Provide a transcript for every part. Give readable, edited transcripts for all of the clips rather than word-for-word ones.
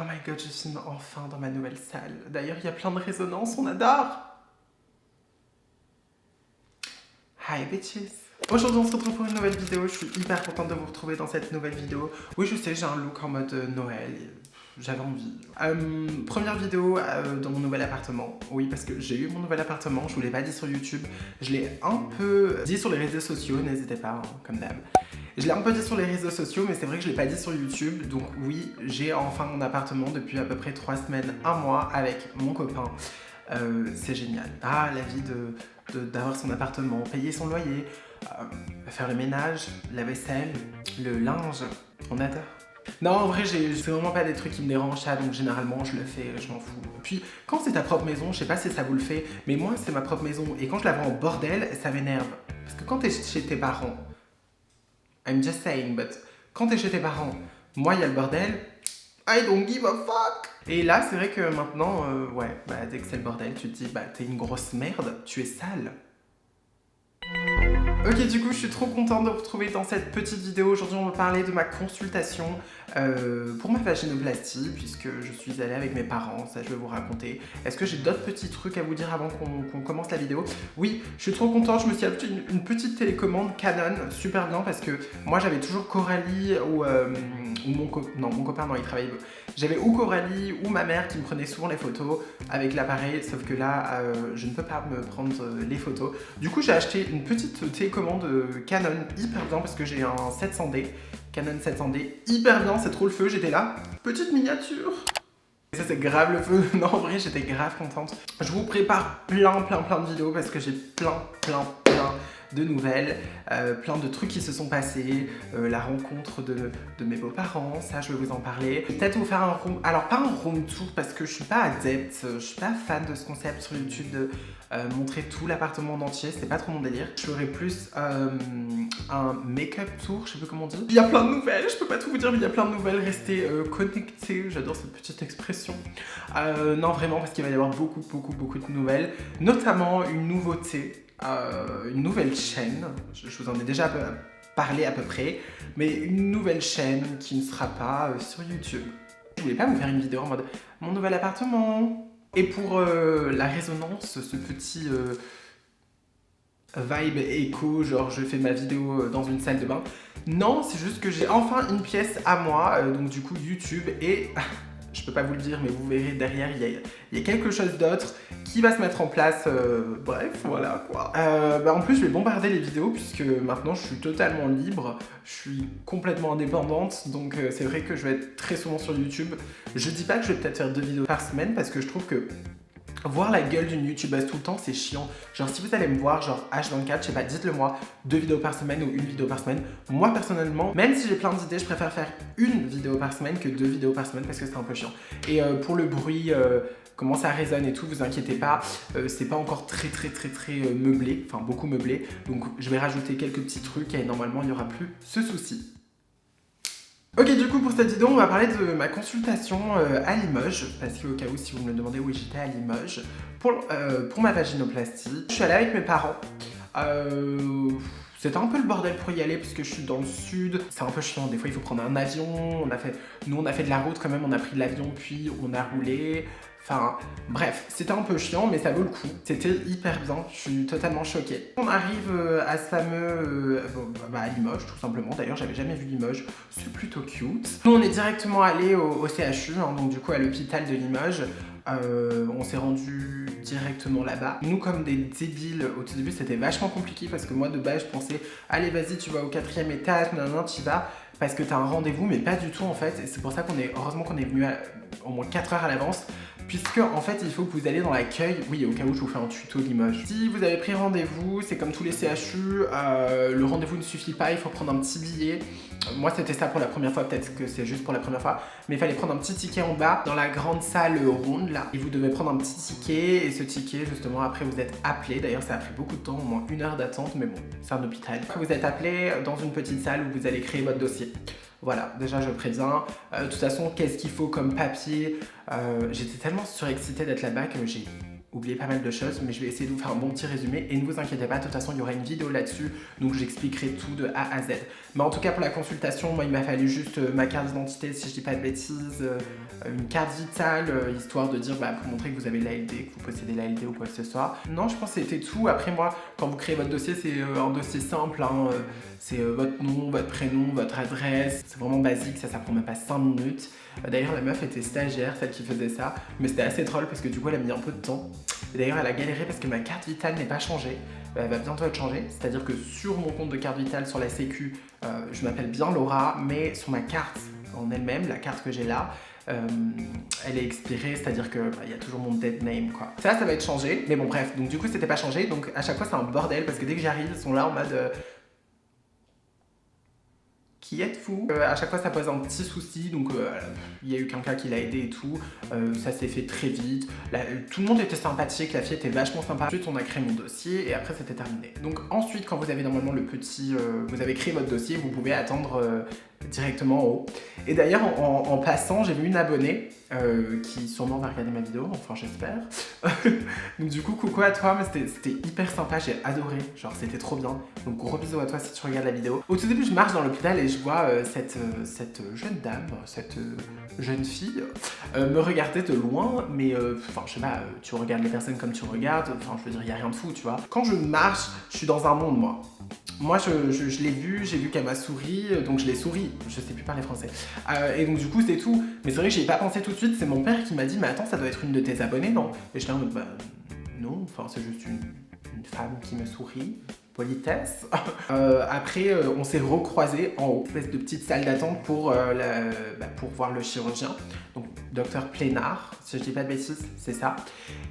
Oh my god, je filme enfin dans ma nouvelle salle. D'ailleurs, il y a plein de résonances, on adore. Hi bitches. Aujourd'hui, on se retrouve pour une nouvelle vidéo. Je suis hyper contente de vous retrouver dans cette nouvelle vidéo. Oui, je sais, j'ai un look en mode Noël. J'avais envie. Première vidéo dans mon nouvel appartement. Oui, parce que j'ai eu mon nouvel appartement. Je vous l'ai pas dit sur YouTube. Je l'ai un peu dit sur les réseaux sociaux. N'hésitez pas, hein, comme d'hab. Je l'ai un peu dit sur les réseaux sociaux, mais c'est vrai que je l'ai pas dit sur YouTube. Donc oui, j'ai enfin mon appartement depuis à peu près 3 semaines, 1 mois avec mon copain. C'est génial. Ah, la vie d'avoir son appartement, payer son loyer, faire le ménage, la vaisselle, le linge, on adore. Non, en vrai, c'est vraiment pas des trucs qui me dérangent, ça, donc généralement je le fais, je m'en fous. Puis quand c'est ta propre maison, je sais pas si ça vous le fait, mais moi c'est ma propre maison, et quand je la vois en bordel, ça m'énerve. Parce que quand t'es chez tes parents, I'm just saying, but quand t'es chez tes parents, moi il y a le bordel, I don't give a fuck. Et là, c'est vrai que maintenant, ouais, bah dès que c'est le bordel, tu te dis, bah t'es une grosse merde, tu es sale. Ok, du coup, je suis trop contente de vous retrouver dans cette petite vidéo. Aujourd'hui, on va parler de ma consultation pour ma vaginoplastie, puisque je suis allée avec mes parents, ça je vais vous raconter. Est-ce que j'ai d'autres petits trucs à vous dire avant qu'on commence la vidéo? Oui, je suis trop contente, je me suis acheté une petite télécommande Canon, super bien, parce que moi j'avais toujours Coralie ou mon copain, non, il travaille. J'avais ou Coralie ou ma mère qui me prenait souvent les photos avec l'appareil, sauf que là, je ne peux pas me prendre les photos. Du coup, j'ai acheté une petite télécommande Canon hyper bien parce que j'ai un 700D, Canon 700D, hyper bien, c'est trop le feu, j'étais là. Petite miniature. Et ça, c'est grave le feu. Non, en vrai, j'étais grave contente. Je vous prépare plein de vidéos parce que j'ai plein de nouvelles, plein de trucs qui se sont passés, la rencontre de mes beaux-parents, ça je vais vous en parler. Peut-être vous faire un room, alors pas un room tour parce que je suis pas adepte, je suis pas fan de ce concept sur YouTube de montrer tout l'appartement en entier, c'est pas trop mon délire. Je ferai plus un make-up tour, je sais plus comment on dit. Il y a plein de nouvelles, je peux pas tout vous dire mais il y a plein de nouvelles, restez connectés, j'adore cette petite expression. Non vraiment parce qu'il va y avoir beaucoup de nouvelles, notamment une nouveauté. Une nouvelle chaîne, je vous en ai déjà parlé à peu près, mais une nouvelle chaîne qui ne sera pas sur YouTube. Je voulais pas vous faire une vidéo en mode mon nouvel appartement. Et pour la résonance, ce petit vibe écho, genre je fais ma vidéo dans une salle de bain. Non, c'est juste que j'ai enfin une pièce à moi, donc du coup YouTube et... Je peux pas vous le dire, mais vous verrez derrière, il y a quelque chose d'autre qui va se mettre en place. Bref, voilà quoi. En plus, je vais bombarder les vidéos puisque maintenant je suis totalement libre. Je suis complètement indépendante, donc c'est vrai que je vais être très souvent sur YouTube. Je dis pas que je vais peut-être faire 2 vidéos par semaine parce que je trouve que voir la gueule d'une youtubeuse tout le temps, c'est chiant. Genre, si vous allez me voir, genre H24, je sais pas, dites-le moi, 2 vidéos par semaine ou 1 vidéo par semaine. Moi, personnellement, même si j'ai plein d'idées, je préfère faire 1 vidéo par semaine que 2 vidéos par semaine parce que c'est un peu chiant. Et pour le bruit, comment ça résonne et tout, vous inquiétez pas, c'est pas encore très meublé, enfin beaucoup meublé. Donc, je vais rajouter quelques petits trucs et normalement, il n'y aura plus ce souci. Ok, du coup pour cette vidéo on va parler de ma consultation à Limoges, parce qu'au cas où si vous me le demandez, oui j'étais à Limoges pour ma vaginoplastie. Je suis allée avec mes parents, c'était un peu le bordel pour y aller parce que je suis dans le sud, c'est un peu chiant, des fois il faut prendre un avion, nous on a fait de la route quand même, on a pris de l'avion puis on a roulé. Enfin, bref, c'était un peu chiant, mais ça vaut le coup. C'était hyper bien, je suis totalement choquée. On arrive à ce fameux... à Limoges, tout simplement. D'ailleurs, j'avais jamais vu Limoges. C'est plutôt cute. Nous, on est directement allé au CHU, hein, donc du coup à l'hôpital de Limoges. On s'est rendu directement là-bas. Nous, comme des débiles, au tout début, c'était vachement compliqué parce que moi, de base, je pensais « Allez, vas-y, tu vas au 4e étage, non, tu y vas. » Parce que t'as un rendez-vous, mais pas du tout, en fait. Et c'est pour ça heureusement qu'on est venu au moins 4 heures à l'avance. Puisque en fait il faut que vous allez dans l'accueil, oui au cas où je vous fais un tuto Limoges. Si vous avez pris rendez-vous, c'est comme tous les CHU, le rendez-vous ne suffit pas, il faut prendre un petit billet. Moi c'était ça pour la première fois, peut-être que c'est juste pour la première fois, mais il fallait prendre un petit ticket en bas dans la grande salle ronde là. Et vous devez prendre un petit ticket et ce ticket justement après vous êtes appelé, d'ailleurs ça a pris beaucoup de temps, au moins 1 heure d'attente, mais bon c'est un hôpital. Vous êtes appelé dans une petite salle où vous allez créer votre dossier. Voilà, déjà je préviens. De toute façon, qu'est-ce qu'il faut comme papier? J'étais tellement surexcitée d'être là-bas que j'ai oublié pas mal de choses, mais je vais essayer de vous faire un bon petit résumé et ne vous inquiétez pas, de toute façon il y aura une vidéo là-dessus, donc j'expliquerai tout de A à Z. Mais en tout cas pour la consultation, moi il m'a fallu juste ma carte d'identité si je dis pas de bêtises, une carte vitale, histoire de dire pour montrer que vous avez l'ALD, que vous possédez l'ALD ou quoi que ce soit. Non, je pense que c'était tout. Après moi, quand vous créez votre dossier, c'est un dossier simple, hein, c'est votre nom, votre prénom, votre adresse, c'est vraiment basique, ça prend même pas 5 minutes. D'ailleurs la meuf était stagiaire, celle qui faisait ça, mais c'était assez drôle parce que du coup elle a mis un peu de temps. Et d'ailleurs elle a galéré parce que ma carte vitale n'est pas changée, elle va bientôt être changée, c'est-à-dire que sur mon compte de carte vitale sur la sécu, je m'appelle bien Laura, mais sur ma carte en elle-même, la carte que j'ai là, elle est expirée, c'est-à-dire que y a toujours mon dead name quoi. Ça va être changé, mais bon bref, donc du coup c'était pas changé, donc à chaque fois c'est un bordel parce que dès que j'arrive ils sont là en mode qui êtes-vous à chaque fois ça pose un petit souci, donc il y a eu quelqu'un qui l'a aidé et tout, ça s'est fait très vite, tout le monde était sympathique, la fille était vachement sympa. Ensuite on a créé mon dossier et après c'était terminé. Donc ensuite quand vous avez normalement le petit, vous avez créé votre dossier, vous pouvez attendre directement en haut. Et d'ailleurs en passant j'ai vu une abonnée qui sûrement va regarder ma vidéo, enfin j'espère. Donc du coup coucou à toi, mais c'était hyper sympa, j'ai adoré, genre c'était trop bien. Donc gros bisous à toi si tu regardes la vidéo. Au tout début je marche dans l'hôpital et je vois cette jeune dame, cette jeune fille me regarder de loin, mais enfin je sais pas, tu regardes les personnes comme tu regardes, enfin je veux dire il y a rien de fou tu vois. Quand je marche, je suis dans un monde moi. Moi je l'ai vue, j'ai vu qu'elle m'a souri, donc je l'ai souri, je sais plus parler français. Et donc du coup c'est tout, mais c'est vrai que j'y ai pas pensé tout de suite, c'est mon père qui m'a dit mais attends ça doit être une de tes abonnées non? Et j'étais en mode non, enfin c'est juste une femme qui me sourit. Politesse. Après, on s'est recroisés en haut, une espèce de petite salle d'attente pour voir le chirurgien. Donc, docteur Plénard, si je dis pas de bêtises, c'est ça.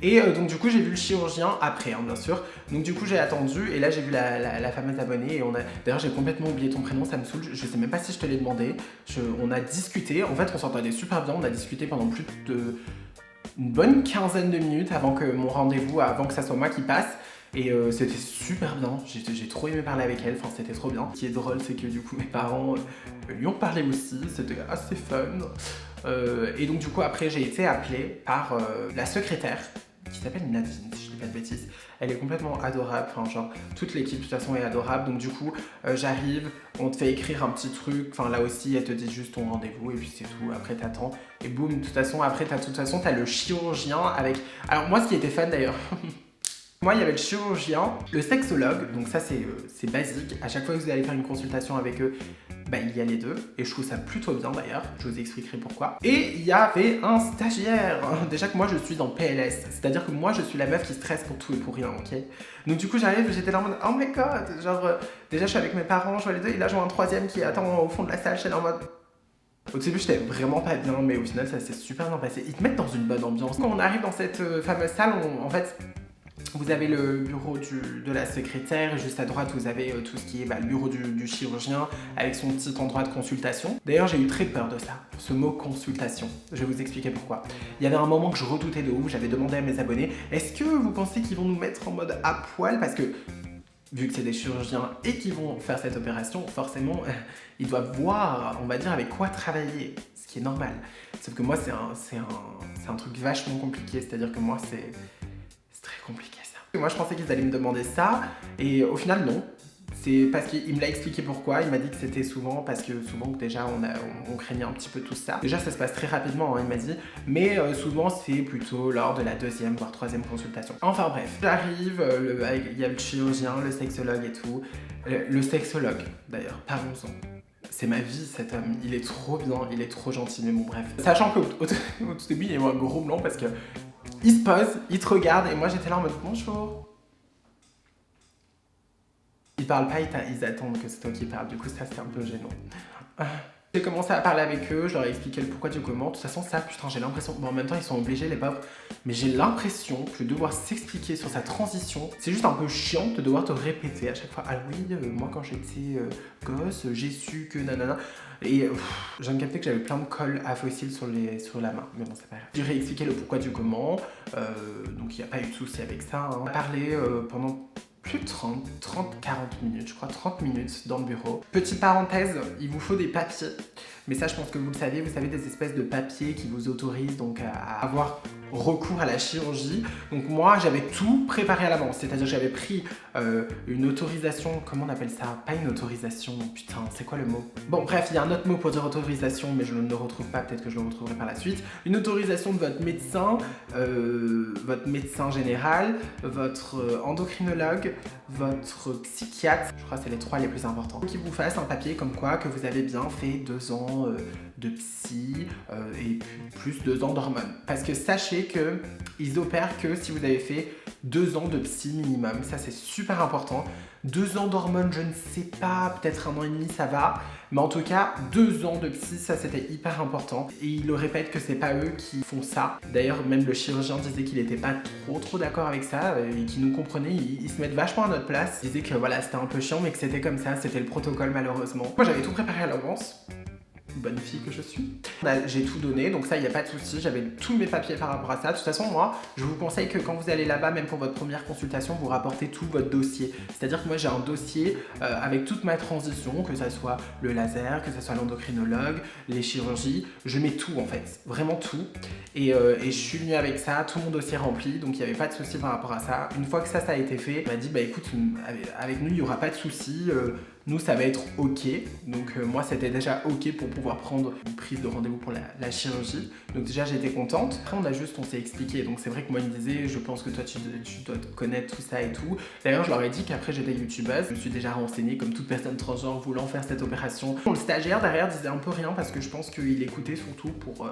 Et donc, du coup, j'ai vu le chirurgien après, hein, bien sûr. Donc, du coup, j'ai attendu et là, j'ai vu la fameuse abonnée. Et d'ailleurs, j'ai complètement oublié ton prénom, ça me saoule. Je sais même pas si je te l'ai demandé. On a discuté. En fait, on s'entendait super bien. On a discuté pendant plus de une bonne quinzaine de minutes avant que mon rendez-vous, avant que ça soit moi qui passe. Et c'était super bien, j'ai trop aimé parler avec elle, enfin c'était trop bien. Ce qui est drôle c'est que du coup mes parents lui ont parlé aussi, c'était assez fun. Et donc du coup après j'ai été appelée par la secrétaire qui s'appelle Nadine, si je dis pas de bêtises. Elle est complètement adorable, enfin genre toute l'équipe de toute façon est adorable. Donc du coup j'arrive, on te fait écrire un petit truc, enfin là aussi elle te dit juste ton rendez-vous et puis c'est tout, après t'attends. Et boum, de toute façon après t'as le chirurgien avec... Alors moi ce qui était fun d'ailleurs... Moi, il y avait le chirurgien, le sexologue, donc ça c'est basique. À chaque fois que vous allez faire une consultation avec eux, il y a les deux. Et je trouve ça plutôt bien d'ailleurs, je vous expliquerai pourquoi. Et il y avait un stagiaire. Déjà que moi je suis dans PLS, c'est-à-dire que moi je suis la meuf qui stresse pour tout et pour rien, ok? Donc du coup j'arrive, j'étais là en mode oh my god, genre déjà je suis avec mes parents, je vois les deux, et là je vois un troisième qui attend au fond de la salle, je suis là en mode... Au début, j'étais vraiment pas bien, mais au final, ça s'est super bien passé. Ils te mettent dans une bonne ambiance. Quand on arrive dans cette fameuse salle, en fait... Vous avez le bureau de la secrétaire et juste à droite vous avez tout ce qui est le bureau du chirurgien avec son petit endroit de consultation. D'ailleurs j'ai eu très peur de ça, ce mot consultation. Je vais vous expliquer pourquoi. Il y avait un moment que je redoutais de ouf, j'avais demandé à mes abonnés, est-ce que vous pensez qu'ils vont nous mettre en mode à poil? Parce que vu que c'est des chirurgiens et qu'ils vont faire cette opération, forcément ils doivent voir, on va dire, avec quoi travailler, ce qui est normal. Sauf que moi c'est un truc vachement compliqué, c'est-à-dire que moi c'est très compliqué ça. Moi je pensais qu'ils allaient me demander ça et au final non. C'est parce qu'il me l'a expliqué pourquoi, il m'a dit que c'était souvent parce que souvent déjà on craignait un petit peu tout ça. Déjà ça se passe très rapidement, hein, il m'a dit, mais souvent c'est plutôt lors de la deuxième voire troisième consultation. Enfin bref, j'arrive, il y a le chirurgien, le sexologue et tout. Le sexologue d'ailleurs, parlons-en. C'est ma vie cet homme, il est trop bien, il est trop gentil, mais bon bref. Sachant qu'au tout début il y a eu un gros blanc parce que il se pose, il te regarde et moi j'étais là en mode bonjour. Ils parlent pas, ils attendent que c'est toi qui parles, du coup ça c'est un peu gênant. J'ai commencé à parler avec eux, je leur ai expliqué le pourquoi du comment. De toute façon ça, putain j'ai l'impression, bon en même temps ils sont obligés les pauvres, mais j'ai l'impression que devoir s'expliquer sur sa transition, c'est juste un peu chiant de devoir te répéter à chaque fois. Ah oui, moi quand j'étais gosse, j'ai su que nanana. Et je viens de capter que j'avais plein de colle à fossiles sur la main, mais bon c'est pas grave. J'ai réexpliqué le pourquoi du comment, donc il n'y a pas eu de souci avec ça. Hein. On a parlé pendant plus de 30-40 minutes, je crois 30 minutes dans le bureau. Petite parenthèse, il vous faut des papiers. Mais ça je pense que vous le savez, des espèces de papiers qui vous autorisent donc à avoir recours à la chirurgie. Donc moi, j'avais tout préparé à l'avance, c'est-à-dire j'avais pris une autorisation, comment on appelle ça? Pas une autorisation, putain, c'est quoi le mot? Bon bref, il y a un autre mot pour dire autorisation, mais je ne le retrouve pas, peut-être que je le retrouverai par la suite. Une autorisation de votre médecin général, votre endocrinologue, votre psychiatre, je crois que c'est les 3 les plus importants, qui vous fasse un papier comme quoi que vous avez bien fait 2 ans de psy et plus 2 ans d'hormones. Parce que sachez qu'ils opèrent que si vous avez fait 2 ans de psy minimum, ça c'est super important. 2 ans d'hormones, je ne sais pas, peut-être 1 an et demi ça va, mais en tout cas 2 ans de psy, ça c'était hyper important. Et ils le répètent que c'est pas eux qui font ça. D'ailleurs même le chirurgien disait qu'il était pas trop d'accord avec ça et qu'il nous comprenait, ils se mettent vachement à notre place. Il disait que voilà c'était un peu chiant mais que c'était comme ça, c'était le protocole malheureusement. Moi j'avais tout préparé à l'avance. Bonne fille que je suis. J'ai tout donné, donc ça, il n'y a pas de souci. J'avais tous mes papiers par rapport à ça. De toute façon, moi, je vous conseille que quand vous allez là-bas, même pour votre première consultation, vous rapportez tout votre dossier. C'est-à-dire que moi, j'ai un dossier avec toute ma transition, que ça soit le laser, que ça soit l'endocrinologue, les chirurgies. Je mets tout, en fait. Vraiment tout. Et je suis venue avec ça, tout mon dossier rempli, donc il n'y avait pas de souci par rapport à ça. Une fois que ça a été fait, on m'a dit, bah écoute, avec nous, il n'y aura pas de souci. Nous, ça va être OK. Donc, moi, c'était déjà OK pour pouvoir prendre une prise de rendez-vous pour la chirurgie. Donc, déjà, j'étais contente. Après, on s'est expliqué. Donc, c'est vrai que moi, il me disait, je pense que toi, tu dois connaître tout ça et tout. D'ailleurs, je leur ai dit qu'après, j'étais youtubeuse. Je me suis déjà renseignée, comme toute personne transgenre voulant faire cette opération. Le stagiaire derrière disait un peu rien parce que je pense qu'il écoutait surtout pour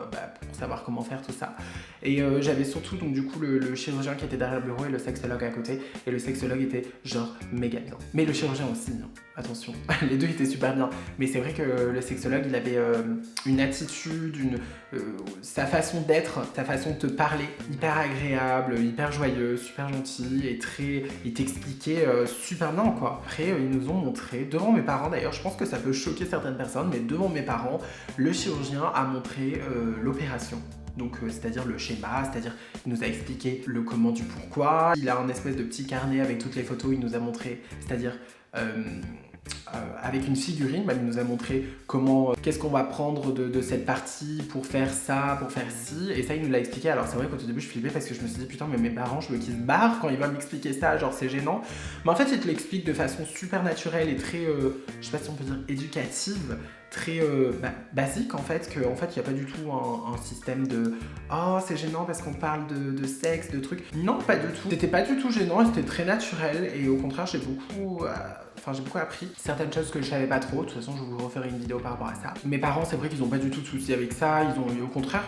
savoir comment faire tout ça. Et j'avais surtout, donc, du coup, le chirurgien qui était derrière le bureau et le sexologue à côté. Et le sexologue était genre méga bien. Mais le chirurgien aussi, hein. Attention, les deux étaient super bien, mais c'est vrai que le sexologue, il avait une attitude, sa façon d'être, sa façon de te parler, hyper agréable, hyper joyeux, super gentil, et il t'expliquait super bien quoi. Après, ils nous ont montré, devant mes parents d'ailleurs, je pense que ça peut choquer certaines personnes, mais devant mes parents, le chirurgien a montré l'opération. Donc c'est-à-dire le schéma, c'est-à-dire il nous a expliqué le comment du pourquoi. Il a un espèce de petit carnet avec toutes les photos, il nous a montré, c'est-à-dire avec une figurine, il nous a montré comment, qu'est-ce qu'on va prendre de cette partie pour faire ça, pour faire ci, et ça il nous l'a expliqué. Alors c'est vrai qu'au tout début je flippais parce que je me suis dit putain mais mes parents je veux qu'ils se barrent quand ils vont m'expliquer ça, genre c'est gênant. Mais en fait il te l'explique de façon super naturelle et très, je sais pas si on peut dire éducative, très basique en fait, qu'en fait il n'y a pas du tout un système de oh c'est gênant parce qu'on parle de sexe, de trucs. Non pas du tout, c'était pas du tout gênant, c'était très naturel et au contraire j'ai beaucoup appris certaines choses que je savais pas trop. De toute façon je vous referai une vidéo par rapport à ça. Mes parents c'est vrai qu'ils ont pas du tout de soucis avec ça, au contraire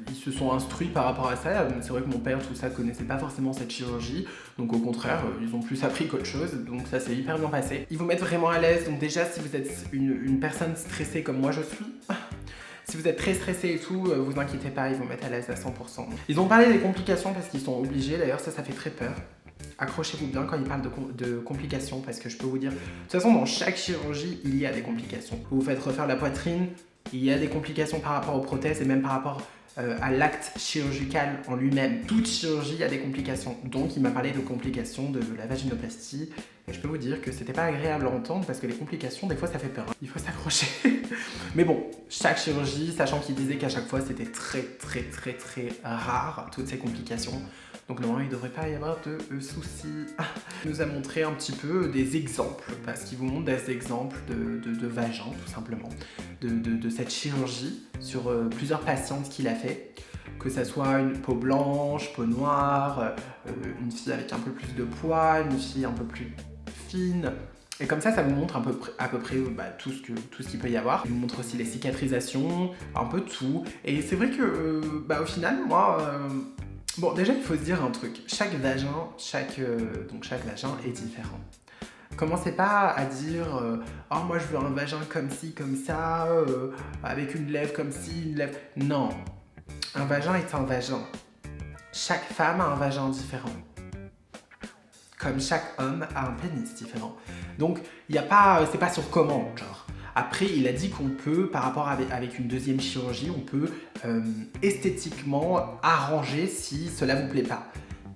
ils se sont instruits par rapport à ça. C'est vrai que mon père tout ça connaissait pas forcément cette chirurgie, donc au contraire ils ont plus appris qu'autre chose, donc ça s'est hyper bien passé. Ils vous mettent vraiment à l'aise, donc déjà si vous êtes une personne stressée comme moi je suis, si vous êtes très stressé et tout, vous inquiétez pas, ils vont mettre à l'aise à 100%. Ils ont parlé des complications parce qu'ils sont obligés, d'ailleurs ça fait très peur. Accrochez-vous bien quand ils parlent de complications parce que je peux vous dire, de toute façon dans chaque chirurgie il y a des complications. Vous vous faites refaire la poitrine, il y a des complications par rapport aux prothèses et même par rapport à l'acte chirurgical en lui-même. Toute chirurgie a des complications. Donc il m'a parlé de complications de la vaginoplastie et je peux vous dire que c'était pas agréable à entendre parce que les complications des fois ça fait peur. Il faut s'accrocher. Mais bon, chaque chirurgie, sachant qu'il disait qu'à chaque fois c'était très rare toutes ces complications. Donc normalement il ne devrait pas y avoir de soucis. Il nous a montré un petit peu des exemples, parce qu'il vous montre des exemples de vagin tout simplement, de cette chirurgie sur plusieurs patientes qu'il a fait. Que ça soit une peau blanche, peau noire, une fille avec un peu plus de poids, une fille un peu plus fine. Et comme ça vous montre à peu près tout ce qu'il peut y avoir. Il vous montre aussi les cicatrisations, un peu tout. Et c'est vrai que au final, moi... Bon, déjà, il faut se dire un truc. Chaque vagin est différent. Commencez pas à dire oh, moi je veux un vagin comme ci, comme ça, avec une lèvre comme ci, une lèvre... Non. Un vagin est un vagin. Chaque femme a un vagin différent. Comme chaque homme a un pénis différent. Donc, c'est pas sur commande, genre. Après, il a dit qu'on peut, par rapport avec une deuxième chirurgie, on peut esthétiquement arranger si cela vous plaît pas.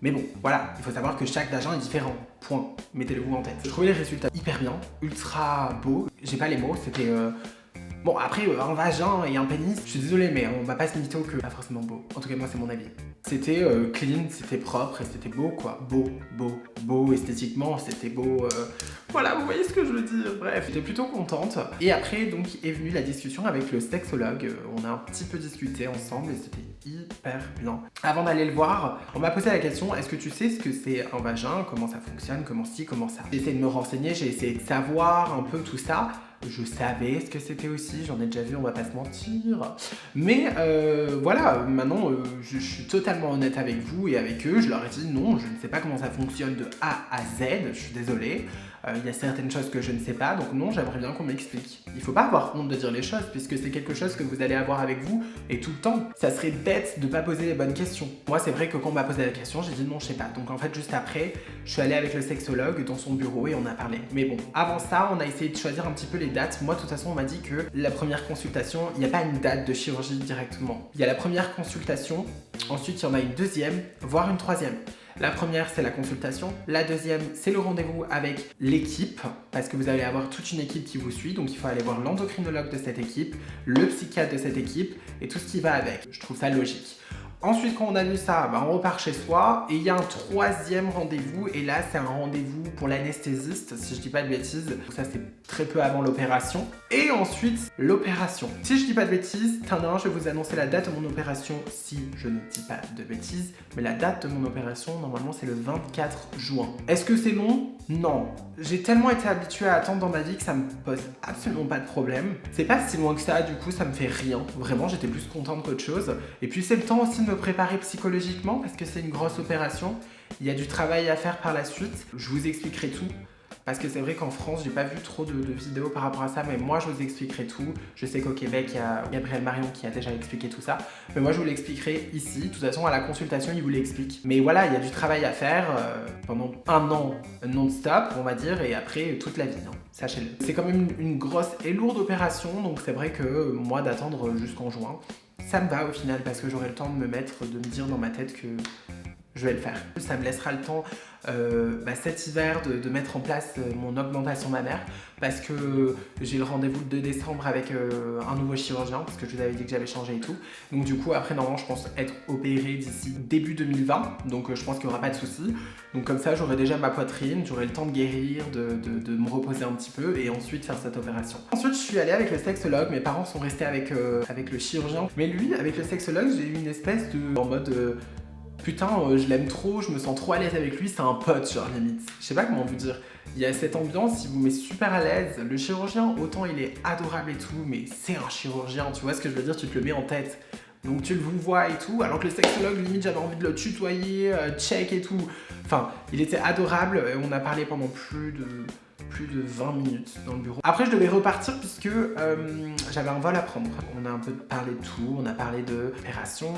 Mais bon, voilà, il faut savoir que chaque vagin est différent. Point. Mettez-le vous en tête. Je trouvais les résultats hyper bien, ultra beaux. J'ai pas les mots, c'était Bon, après, un vagin et un pénis, je suis désolée, mais on va pas se mytho que pas forcément beau. En tout cas, moi, c'est mon avis. C'était clean, c'était propre et c'était beau, quoi. Beau, esthétiquement, c'était beau. Voilà, vous voyez ce que je veux dire. Bref, j'étais plutôt contente. Et après, donc, est venue la discussion avec le sexologue. On a un petit peu discuté ensemble et c'était hyper bien. Avant d'aller le voir, on m'a posé la question, est-ce que tu sais ce que c'est un vagin? Comment ça fonctionne? Comment ci, comment ça? J'ai essayé de me renseigner, j'ai essayé de savoir un peu tout ça. Je savais ce que c'était aussi, j'en ai déjà vu, on va pas se mentir. Mais voilà, maintenant je suis totalement honnête avec vous et avec eux. Je leur ai dit non, je ne sais pas comment ça fonctionne de A à Z, je suis désolée. Il y a certaines choses que je ne sais pas, donc non, j'aimerais bien qu'on m'explique. Il faut pas avoir honte de dire les choses, puisque c'est quelque chose que vous allez avoir avec vous et tout le temps. Ça serait bête de pas poser les bonnes questions. Moi, c'est vrai que quand on m'a posé la question, j'ai dit non, je sais pas. Donc en fait, juste après, je suis allée avec le sexologue dans son bureau et on a parlé. Mais bon, avant ça, on a essayé de choisir un petit peu les dates. Moi, de toute façon, on m'a dit que la première consultation, il n'y a pas une date de chirurgie directement. Il y a la première consultation, ensuite il y en a une deuxième, voire une troisième. La première, c'est la consultation. La deuxième, c'est le rendez-vous avec l'équipe, parce que vous allez avoir toute une équipe qui vous suit. Donc, il faut aller voir l'endocrinologue de cette équipe, le psychiatre de cette équipe et tout ce qui va avec. Je trouve ça logique. Ensuite, quand on a vu ça, on repart chez soi et il y a un troisième rendez-vous. Et là, c'est un rendez-vous pour l'anesthésiste, si je dis pas de bêtises. Donc ça, c'est très peu avant l'opération. Et ensuite, l'opération. Si je dis pas de bêtises, je vais vous annoncer la date de mon opération si je ne dis pas de bêtises. Mais la date de mon opération, normalement, c'est le 24 juin. Est-ce que c'est long? Non. J'ai tellement été habituée à attendre dans ma vie que ça me pose absolument pas de problème. C'est pas si loin que ça, du coup, ça me fait rien. Vraiment, j'étais plus contente qu'autre chose. Et puis, c'est le temps aussi de me préparer psychologiquement parce que c'est une grosse opération. Il y a du travail à faire par la suite. Je vous expliquerai tout. Parce que c'est vrai qu'en France, j'ai pas vu trop de vidéos par rapport à ça, mais moi je vous expliquerai tout. Je sais qu'au Québec, il y a Gabriel Marion qui a déjà expliqué tout ça, mais moi je vous l'expliquerai ici. De toute façon, à la consultation, il vous l'explique. Mais voilà, il y a du travail à faire pendant un an non-stop, on va dire, et après toute la vie, hein, sachez-le. C'est quand même une grosse et lourde opération, donc c'est vrai que moi d'attendre jusqu'en juin, ça me va au final, parce que j'aurai le temps de me dire dans ma tête que je vais le faire. Ça me laissera le temps cet hiver de mettre en place mon augmentation mammaire parce que j'ai le rendez-vous le 2 décembre avec un nouveau chirurgien parce que je vous avais dit que j'avais changé et tout. Donc du coup après normalement je pense être opérée d'ici début 2020 donc je pense qu'il n'y aura pas de souci. Donc comme ça j'aurai déjà ma poitrine, j'aurai le temps de guérir, de me reposer un petit peu et ensuite faire cette opération. Ensuite je suis allée avec le sexologue, mes parents sont restés avec le chirurgien. Mais lui avec le sexologue j'ai eu une espèce de... en mode... putain, je l'aime trop, je me sens trop à l'aise avec lui, c'est un pote, genre limite. Je sais pas comment vous dire. Il y a cette ambiance, il vous met super à l'aise. Le chirurgien, autant il est adorable et tout, mais c'est un chirurgien, tu vois ce que je veux dire, tu te le mets en tête. Donc tu le vous vois et tout, alors que le sexologue, limite, j'avais envie de le tutoyer, check et tout. Enfin, il était adorable, et on a parlé pendant plus de 20 minutes dans le bureau. Après, je devais repartir puisque j'avais un vol à prendre. On a un peu parlé de tout. On a parlé de l'opération,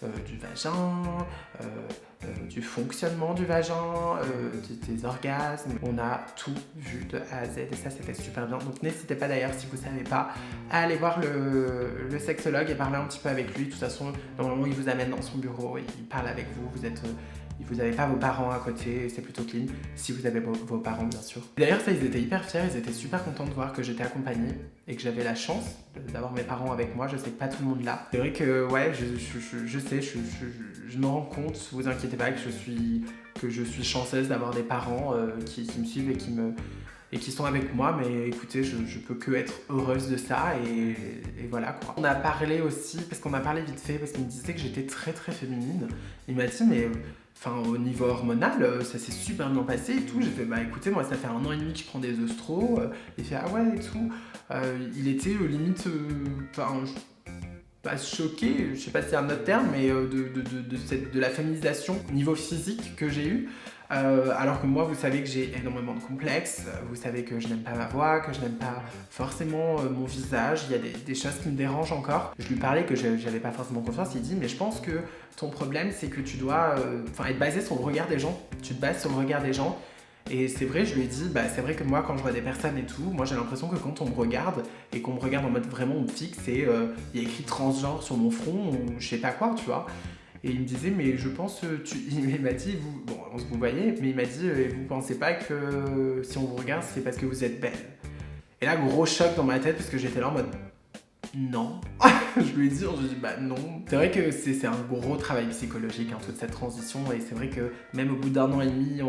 du vagin, du fonctionnement du vagin, des orgasmes. On a tout vu de A à Z et ça, c'était super bien. Donc, n'hésitez pas d'ailleurs, si vous ne savez pas, à aller voir le sexologue et parler un petit peu avec lui. De toute façon, normalement, il vous amène dans son bureau et il parle avec vous. Vous n'avez pas vos parents à côté, c'est plutôt clean, si vous avez vos parents bien sûr. D'ailleurs ça, ils étaient hyper fiers, ils étaient super contents de voir que j'étais accompagnée et que j'avais la chance d'avoir mes parents avec moi. Je sais que pas tout le monde l'a. C'est vrai que ouais, je sais, je me rends compte, vous inquiétez pas, que je suis chanceuse d'avoir des parents qui me suivent et qui sont avec moi, mais écoutez, je peux que être heureuse de ça et voilà quoi. On a parlé aussi, parce qu'on a parlé vite fait, parce qu'il me disait que j'étais très très féminine. Il m'a dit mais... enfin, au niveau hormonal, ça s'est super bien passé et tout. J'ai fait, bah écoutez, moi ça fait 1 an et demi que je prends des œstros. Il fait, ah ouais et tout. Il était limite, pas choqué, je sais pas si c'est un autre terme, mais de la féminisation au niveau physique que j'ai eu. Alors que moi, vous savez que j'ai énormément de complexes, vous savez que je n'aime pas ma voix, que je n'aime pas forcément mon visage, il y a des choses qui me dérangent encore. Je lui parlais que j'avais pas forcément confiance, il dit mais je pense que ton problème c'est que tu dois être basé sur le regard des gens, tu te bases sur le regard des gens. Et c'est vrai, je lui ai dit, bah c'est vrai que moi quand je vois des personnes et tout, moi j'ai l'impression que quand on me regarde et qu'on me regarde en mode vraiment on me fixe et il y a écrit transgenre sur mon front ou je sais pas quoi, tu vois. Et il me disait, mais je pense, il m'a dit, bon, vous voyez, mais il m'a dit, vous pensez pas que si on vous regarde, c'est parce que vous êtes belle. Et là, gros choc dans ma tête, parce que j'étais là en mode, non. Je lui ai dit, bah non. C'est vrai que c'est un gros travail psychologique, hein, toute cette transition. Et c'est vrai que même au bout d'1 an et demi,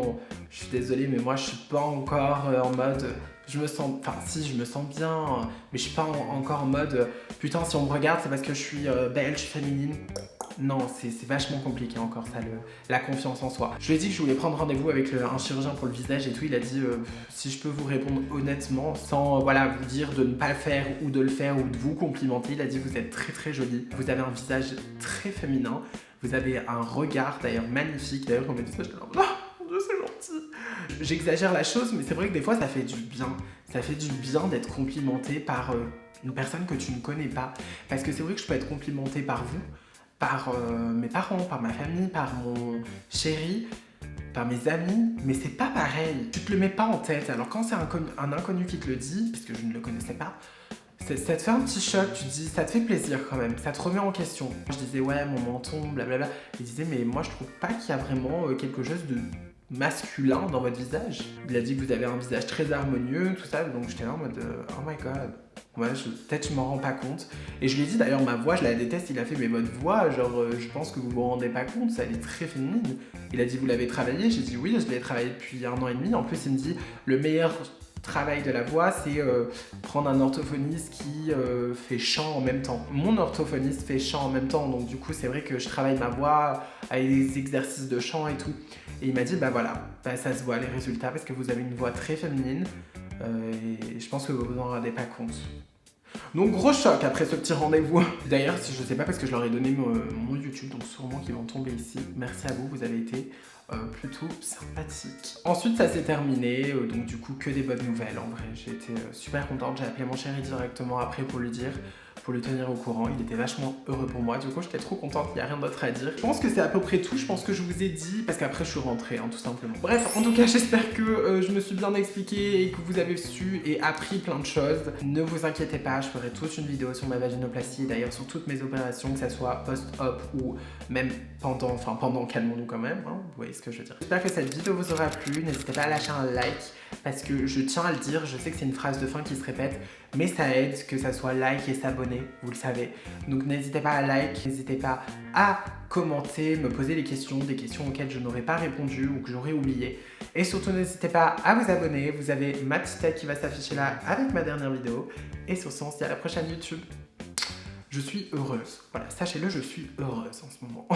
je suis désolée, mais moi je suis pas encore en mode. Je me sens, enfin si, je me sens bien, mais je suis pas encore en mode putain, si on me regarde, c'est parce que je suis belle, je suis féminine. Non, c'est vachement compliqué encore ça, la confiance en soi. Je lui ai dit que je voulais prendre rendez-vous avec un chirurgien pour le visage et tout. Il a dit si je peux vous répondre honnêtement, sans voilà vous dire de ne pas le faire ou de le faire ou de vous complimenter. Il a dit vous êtes très très jolie, vous avez un visage très féminin, vous avez un regard d'ailleurs magnifique. D'ailleurs quand on m'a dit ça, j'étais là, oh mon Dieu, c'est gentil. J'exagère la chose, mais c'est vrai que des fois ça fait du bien. Ça fait du bien d'être complimenté par une personne que tu ne connais pas. Parce que c'est vrai que je peux être complimentée par vous, par mes parents, par ma famille, par mon chéri, par mes amis, mais c'est pas pareil. Tu te le mets pas en tête. Alors quand c'est un inconnu qui te le dit, puisque je ne le connaissais pas, ça te fait un petit choc, tu te dis, ça te fait plaisir quand même, ça te remet en question. Je disais ouais, mon menton, blablabla. Il disait mais moi je trouve pas qu'il y a vraiment quelque chose de masculin dans votre visage. Il a dit que vous avez un visage très harmonieux, tout ça, donc j'étais là en mode oh my god. Ouais, peut-être je m'en rends pas compte. Et je lui ai dit d'ailleurs, ma voix, je la déteste. Il a fait, mais votre voix, genre, je pense que vous vous rendez pas compte, ça elle est très féminine. Il a dit, vous l'avez travaillé? J'ai dit, oui, je l'ai travaillé depuis 1 an et demi. En plus, il me dit, le meilleur travail de la voix, c'est prendre un orthophoniste qui fait chant en même temps. Mon orthophoniste fait chant en même temps, donc du coup, c'est vrai que je travaille ma voix avec des exercices de chant et tout. Et il m'a dit, bah voilà, bah, ça se voit les résultats parce que vous avez une voix très féminine. Et je pense que vous vous en rendez pas compte. Donc gros choc après ce petit rendez-vous. D'ailleurs, si je sais pas parce que je leur ai donné mon YouTube, donc sûrement qu'ils vont tomber ici. Merci à vous, vous avez été plutôt sympathique. Ensuite ça s'est terminé, donc du coup que des bonnes nouvelles en vrai. J'ai été super contente, j'ai appelé mon chéri directement après pour lui dire, pour le tenir au courant. Il était vachement heureux pour moi, du coup j'étais trop contente, il n'y a rien d'autre à dire. Je pense que c'est à peu près tout, je pense que je vous ai dit, parce qu'après je suis rentrée, hein, tout simplement. Bref, en tout cas j'espère que je me suis bien expliquée et que vous avez su et appris plein de choses. Ne vous inquiétez pas, je ferai toute une vidéo sur ma vaginoplastie, d'ailleurs sur toutes mes opérations, que ça soit post-op ou même pendant, calmons-nous quand même, hein, vous voyez ce que je veux dire. J'espère que cette vidéo vous aura plu, n'hésitez pas à lâcher un like, parce que je tiens à le dire, je sais que c'est une phrase de fin qui se répète, mais ça aide que ça soit like et s'abonner, vous le savez. Donc n'hésitez pas à like, n'hésitez pas à commenter, me poser des questions auxquelles je n'aurais pas répondu ou que j'aurais oublié. Et surtout n'hésitez pas à vous abonner, vous avez ma petite tête qui va s'afficher là avec ma dernière vidéo. Et sur ce, on se dit à la prochaine YouTube. Je suis heureuse, voilà, sachez-le, je suis heureuse en ce moment.